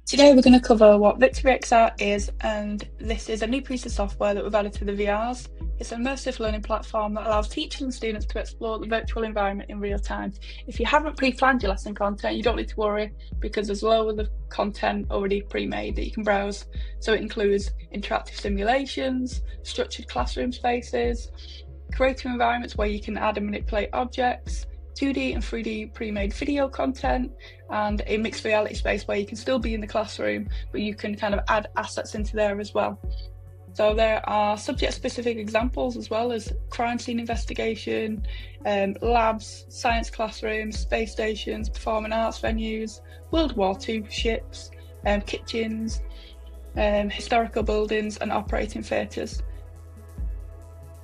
Today we're going to cover what VictoryXR is, and this is a new piece of software that we've added to the VRs. It's an immersive learning platform that allows teachers and students to explore the virtual environment in real time. If you haven't pre-planned your lesson content, you don't need to worry because there's loads of content already pre-made that you can browse. So it includes interactive simulations, structured classroom spaces, creative environments where you can add and manipulate objects, 2D and 3D pre-made video content, and a mixed reality space where you can still be in the classroom, but you can kind of add assets into there as well. So there are subject-specific examples as well as crime scene investigation, labs, science classrooms, space stations, performing arts venues, World War II ships, kitchens, historical buildings and operating theatres.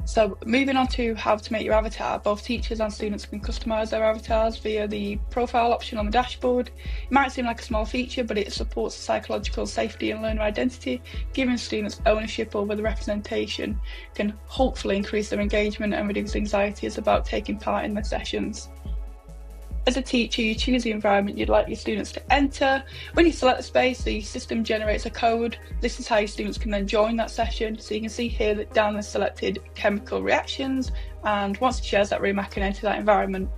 So moving on to how to make your avatar, both teachers and students can customise their avatars via the profile option on the dashboard. It might seem like a small feature, but it supports psychological safety and learner identity, giving students ownership over the representation can hopefully increase their engagement and reduce anxieties about taking part in the sessions. As a teacher, you choose the environment you'd like your students to enter. When you select the space, the system generates a code. This is how your students can then join that session. So you can see here that Dan has selected chemical reactions, and once it shares that room, I can enter that environment.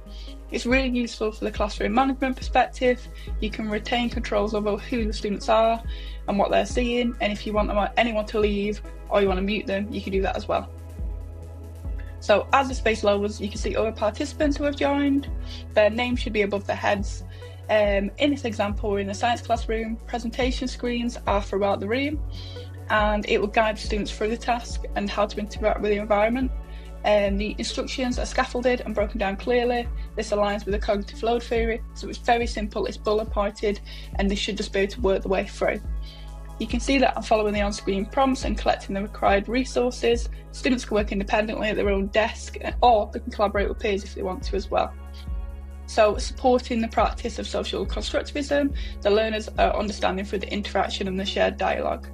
It's really useful for the classroom management perspective. You can retain controls over who the students are and what they're seeing, and if you want anyone to leave or you want to mute them, you can do that as well. So as the space lowers, you can see other participants who have joined. Their name should be above their heads. In this example, we're in the science classroom. Presentation screens are throughout the room, and it will guide students through the task and how to interact with the environment. The instructions are scaffolded and broken down clearly. This aligns with the cognitive load theory, so it's very simple, it's bullet pointed, and they should just be able to work the way through. You can see that I'm following the on-screen prompts and collecting the required resources. Students can work independently at their own desk, or they can collaborate with peers if they want to as well. So supporting the practice of social constructivism, the learners are understanding through the interaction and the shared dialogue.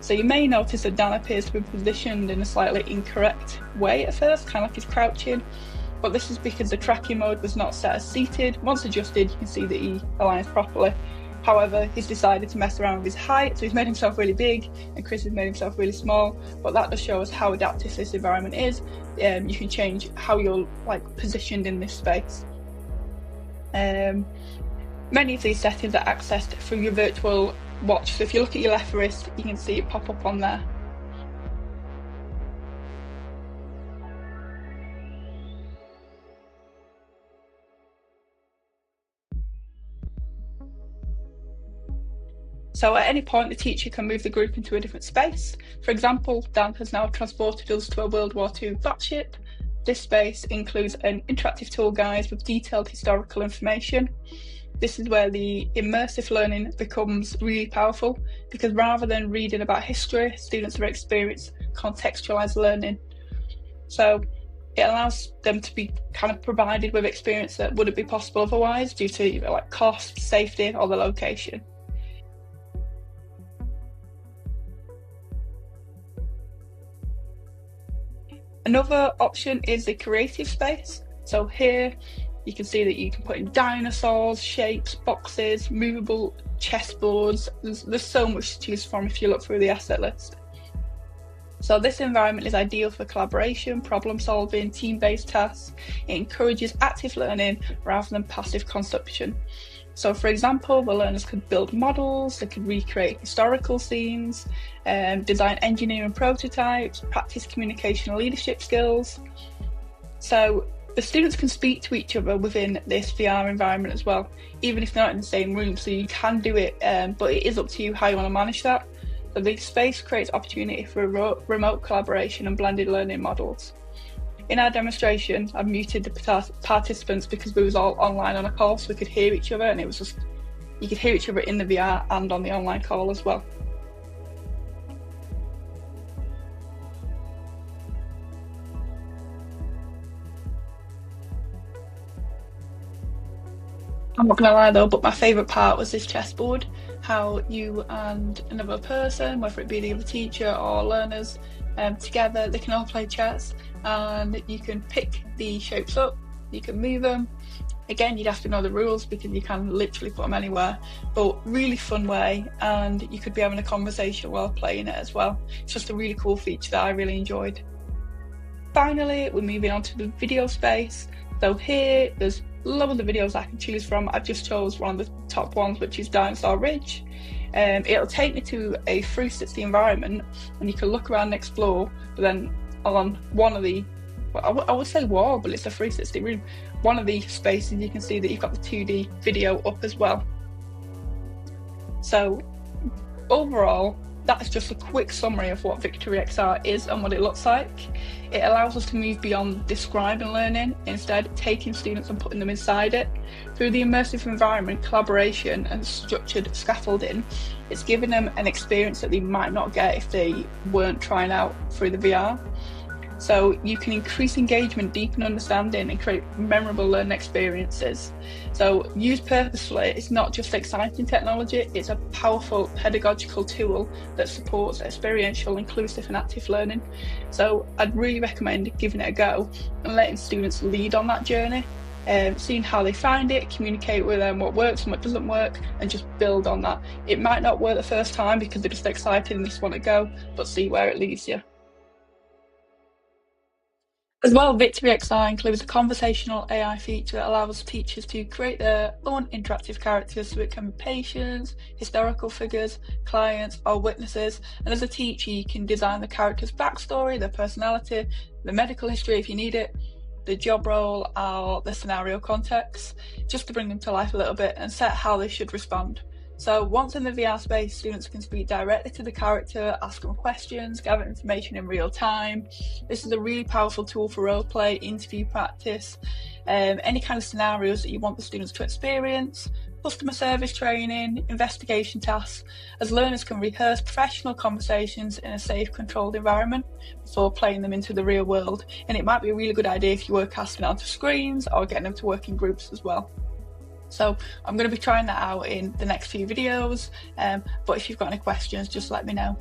So you may notice that Dan appears to be positioned in a slightly incorrect way at first, kind of like he's crouching, but this is because the tracking mode was not set as seated. Once adjusted, you can see that he aligns properly. However, he's decided to mess around with his height, so he's made himself really big, and Chris has made himself really small, but that does show us how adaptive this environment is. You can change how you're positioned in this space. Many of these settings are accessed through your virtual watch, so if you look at your left wrist, you can see it pop up on there. So at any point, the teacher can move the group into a different space. For example, Dan has now transported us to a World War II battleship. This space includes an interactive tour guide with detailed historical information. This is where the immersive learning becomes really powerful, because rather than reading about history, students are experiencing contextualised learning. So it allows them to be kind of provided with experience that wouldn't be possible otherwise due to cost, safety, or the location. Another option is the creative space. So here you can see that you can put in dinosaurs, shapes, boxes, movable chessboards. There's so much to choose from if you look through the asset list. So this environment is ideal for collaboration, problem solving, team-based tasks. It encourages active learning rather than passive consumption. So for example, the learners could build models, they could recreate historical scenes, design engineering prototypes, practice communication and leadership skills. So the students can speak to each other within this VR environment as well, even if they're not in the same room, so you can do it, but it is up to you how you want to manage that. So the space creates opportunity for remote collaboration and blended learning models. In our demonstration, I've muted the participants because we was all online on a call, so we could hear each other, and it was just, you could hear each other in the VR and on the online call as well. I'm not gonna lie though, but my favourite part was this chessboard, how you and another person, whether it be the other teacher or learners, together they can all play chess, and you can pick the shapes up, you can move them. Again, you'd have to know the rules because you can literally put them anywhere, but really fun way, and you could be having a conversation while playing it as well. It's just a really cool feature that I really enjoyed. Finally, we're moving on to the video space. So here, there's loads of videos I can choose from. I've just chose one of the top ones, which is Dinosaur Ridge. It'll take me to a 360 environment, and you can look around and explore, but then on one of the, well, I would say wall, but it's a 360 room. One of the spaces you can see that you've got the 2D video up as well. So overall, that's just a quick summary of what VictoryXR is and what it looks like. It allows us to move beyond describing learning, instead taking students and putting them inside it. Through the immersive environment, collaboration and structured scaffolding, it's giving them an experience that they might not get if they weren't trying out through the VR. So you can increase engagement, deepen understanding, and create memorable learning experiences. So used purposefully, it's not just exciting technology, it's a powerful pedagogical tool that supports experiential, inclusive and active learning. So I'd really recommend giving it a go and letting students lead on that journey, seeing how they find it, communicate with them what works and what doesn't work, and just build on that. It might not work the first time because they're just excited and just want to go, but see where it leads you. As well, VictoryXR includes a conversational AI feature that allows teachers to create their own interactive characters, so it can be patients, historical figures, clients, or witnesses. And as a teacher, you can design the character's backstory, their personality, the medical history if you need it, the job role, or the scenario context, just to bring them to life a little bit and set how they should respond. So once in the VR space, students can speak directly to the character, ask them questions, gather information in real time. This is a really powerful tool for role play, interview practice, any kind of scenarios that you want the students to experience, customer service training, investigation tasks, as learners can rehearse professional conversations in a safe, controlled environment before playing them into the real world. And it might be a really good idea if you were casting onto screens or getting them to work in groups as well. So I'm going to be trying that out in the next few videos, but if you've got any questions, just let me know.